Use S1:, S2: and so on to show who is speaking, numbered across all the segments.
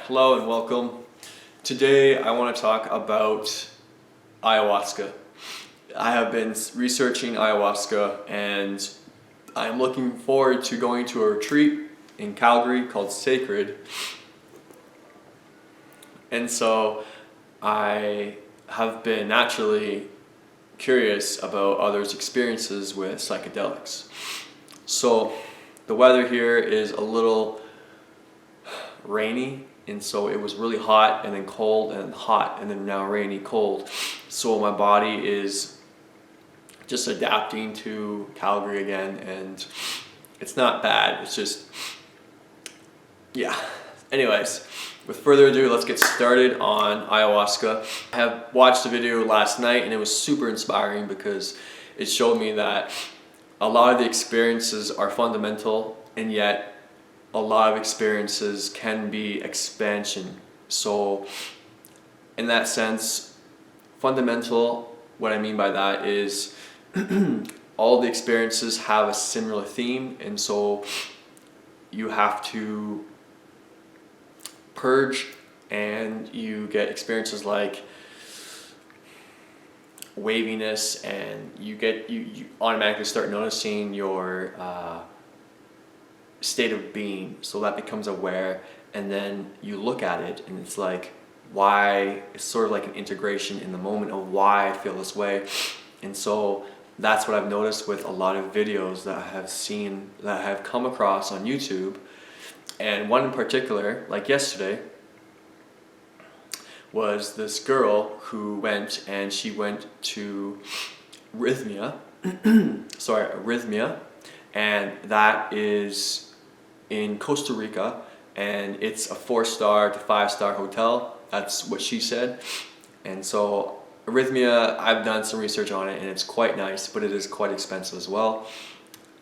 S1: Hello and welcome. Today I want to talk about ayahuasca. I have been researching ayahuasca and I'm looking forward to going to a retreat in Calgary called Sacred. And so I have been naturally curious about others' experiences with psychedelics. So the weather here is a little rainy, and so it was really hot and then cold and hot and then now rainy, cold. So my body is just adapting to Calgary again, and it's not bad, it's just, yeah. Anyways, with further ado, let's get started on ayahuasca. I have watched a video last night and it was super inspiring because it showed me that a lot of the experiences are fundamental, and yet a lot of experiences can be expansion. So in that sense, fundamental, what I mean by that is all the experiences have a similar theme, and so you have to purge and you get experiences like waviness, and you automatically start noticing your state of being, so that becomes aware, and then you look at it and it's like, why, it's sort of like an integration in the moment of why I feel this way. And so that's what I've noticed with a lot of videos that I have seen, that I have come across on YouTube. And one in particular, like yesterday, was this girl who went to Rhythmia, and that is in Costa Rica, and it's a 4-star to 5-star hotel. That's what she said. And so Arrhythmia, I've done some research on it and it's quite nice, but it is quite expensive as well.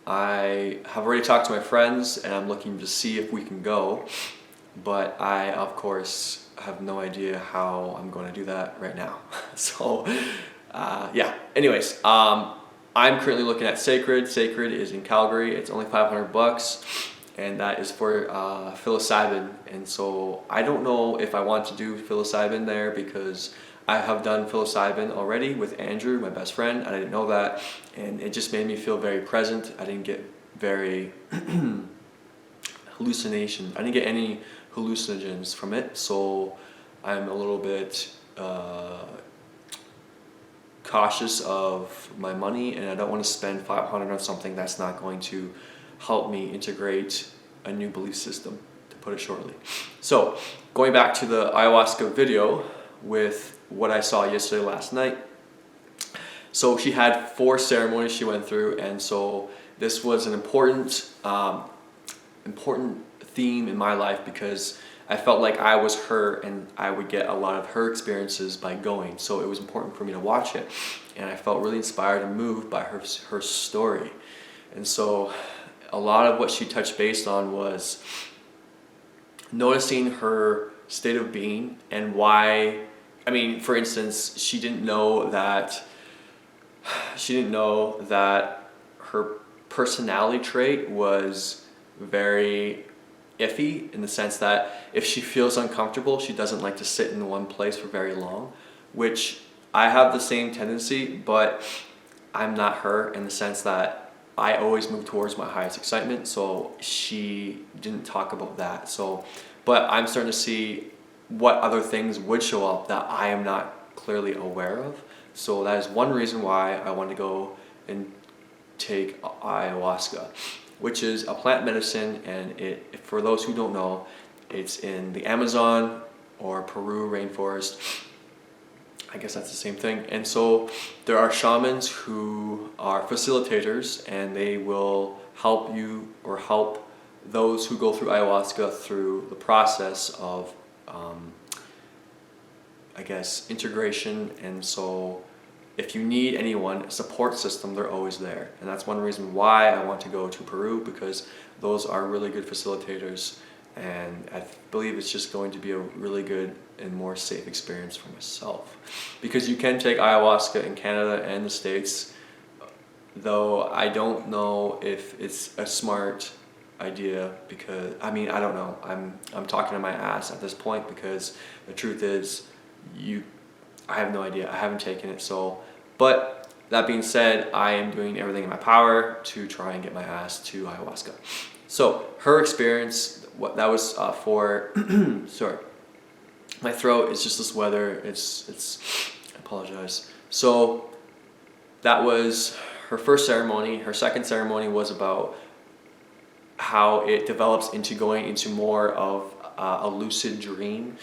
S1: I have already talked to my friends and I'm looking to see if we can go, but I of course have no idea how I'm going to do that right now. So yeah, anyways, I'm currently looking at Sacred. Sacred is in Calgary. It's only $500, and that is for psilocybin. And so I don't know if I want to do psilocybin there because I have done psilocybin already with Andrew, my best friend. I didn't know that, and it just made me feel very present. I didn't get very hallucination. I didn't get any hallucinogens from it, so I'm a little bit cautious of my money, and I don't want to spend $500 on something that's not going to help me integrate a new belief system, to put it shortly. So going back to the ayahuasca video with what I saw yesterday, last night. So she had 4 ceremonies she went through, and so this was an important theme in my life because I felt like I was her and I would get a lot of her experiences by going. So it was important for me to watch it, and I felt really inspired and moved by her story. And so a lot of what she touched base on was noticing her state of being and why. I mean, for instance, she didn't know that her personality trait was very iffy, in the sense that if she feels uncomfortable, she doesn't like to sit in one place for very long, which I have the same tendency, but I'm not her, in the sense that I always move towards my highest excitement. So she didn't talk about that. So, but I'm starting to see what other things would show up that I am not clearly aware of. So that is one reason why I want to go and take ayahuasca, which is a plant medicine, and for those who don't know, it's in the Amazon or Peru rainforest. I guess that's the same thing. And so there are shamans who are facilitators, and they will help you or help those who go through ayahuasca through the process of I guess integration. And so if you need anyone, a support system, they're always there. And that's one reason why I want to go to Peru, because those are really good facilitators, and I believe it's just going to be a really good and more safe experience for myself. Because you can take ayahuasca in Canada and the States, though I don't know if it's a smart idea because I mean I don't know. I'm talking to my ass at this point because the truth is I have no idea. I haven't taken it. So, but that being said, I am doing everything in my power to try and get my ass to ayahuasca. So her experience, what that was for, sorry, my throat is just this weather. It's. I apologize. So that was her first ceremony. Her second ceremony was about how it develops into going into more of a lucid dream,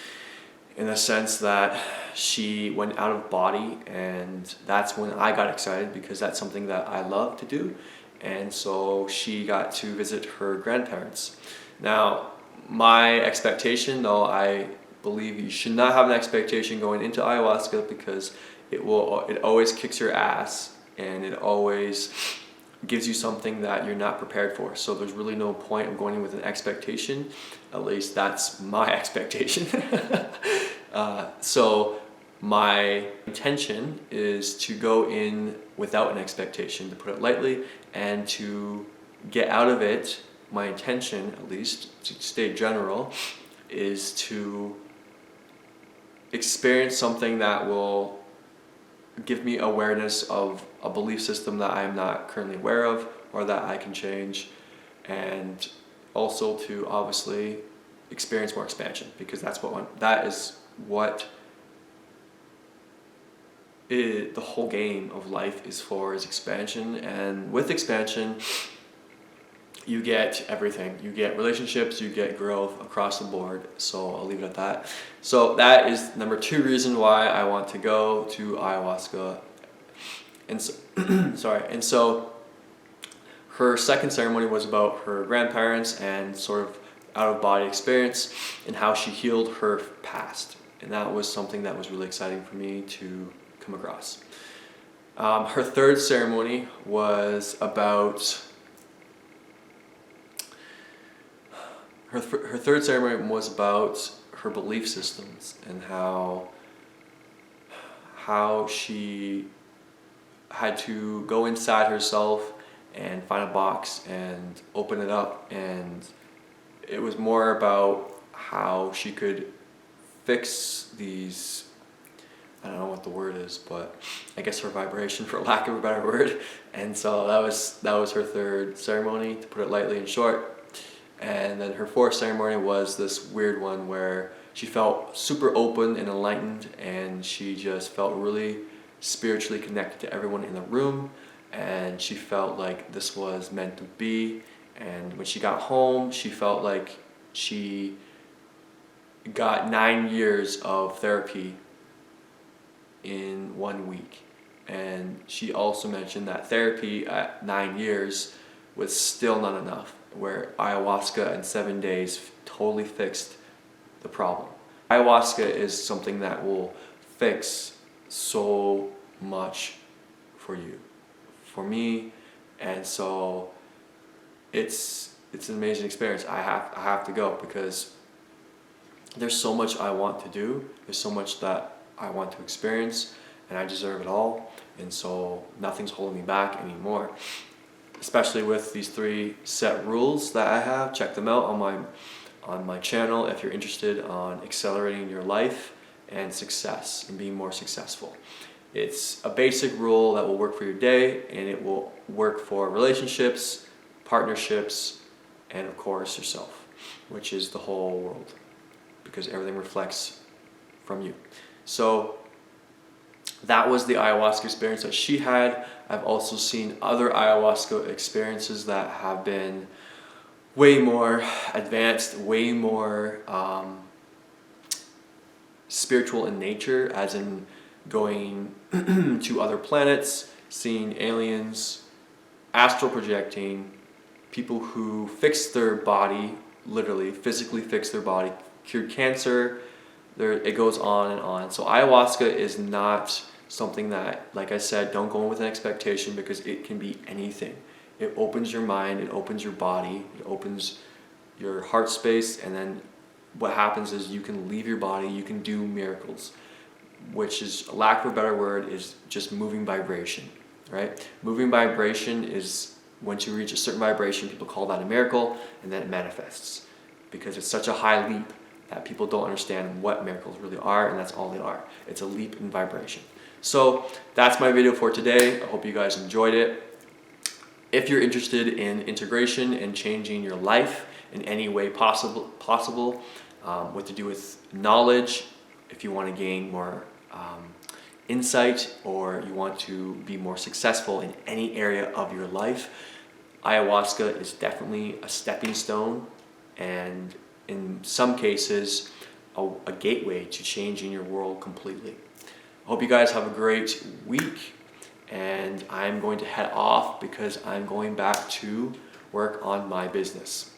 S1: in the sense that she went out of body, and that's when I got excited because that's something that I love to do. And so she got to visit her grandparents. Now, my expectation, though, I believe you should not have an expectation going into ayahuasca because it always kicks your ass, and it always gives you something that you're not prepared for. So there's really no point of going in with an expectation. At least that's my expectation. So my intention is to go in without an expectation, to put it lightly, and to get out of it. My intention, at least, to stay general, is to experience something that will give me awareness of a belief system that I am not currently aware of or that I can change, and also to obviously experience more expansion, because that is what the whole game of life is for, is expansion. And with expansion you get everything. You get relationships, you get growth across the board. So I'll leave it at that. So that is number 2 reason why I want to go to ayahuasca. And so, sorry. And so her second ceremony was about her grandparents and sort of out of body experience and how she healed her past. And that was something that was really exciting for me to come across. Her third ceremony was about her third ceremony was about her belief systems and how she had to go inside herself and find a box and open it up, and it was more about how she could fix these, I don't know what the word is, but I guess her vibration, for lack of a better word. And so that was her third ceremony, to put it lightly and short. And then her fourth ceremony was this weird one where she felt super open and enlightened, and she just felt really spiritually connected to everyone in the room, and she felt like this was meant to be. And when she got home, she felt like she got 9 years of therapy in 1 week. And she also mentioned that therapy at 9 years was still not enough, where ayahuasca in 7 days totally fixed the problem. Ayahuasca is something that will fix so much for you, for me, and so it's an amazing experience. I have to go because there's so much I want to do. There's so much that I want to experience, and I deserve it all. And so nothing's holding me back anymore. Especially with these 3 set rules that I have. Check them out on my channel if you're interested on accelerating your life and success and being more successful. It's a basic rule that will work for your day, and it will work for relationships, partnerships, and of course yourself, which is the whole world, because everything reflects from you. So that was the ayahuasca experience that she had. I've also seen other ayahuasca experiences that have been way more advanced, way more spiritual in nature, as in going to other planets, seeing aliens, astral projecting, people who fixed their body, literally, physically fixed their body, cured cancer. It goes on and on. So ayahuasca is not something that, like I said, don't go in with an expectation, because it can be anything. It opens your mind, it opens your body, it opens your heart space, and then what happens is you can leave your body, you can do miracles, which is, lack of a better word, is just moving vibration, right? Moving vibration is once you reach a certain vibration, people call that a miracle, and then it manifests. Because it's such a high leap that people don't understand what miracles really are, and that's all they are. It's a leap in vibration. So that's my video for today. I hope you guys enjoyed it. If you're interested in integration and changing your life in any way possible, what to do with knowledge, if you want to gain more insight, or you want to be more successful in any area of your life, ayahuasca is definitely a stepping stone, and in some cases, a gateway to changing your world completely. I hope you guys have a great week, and I'm going to head off because I'm going back to work on my business.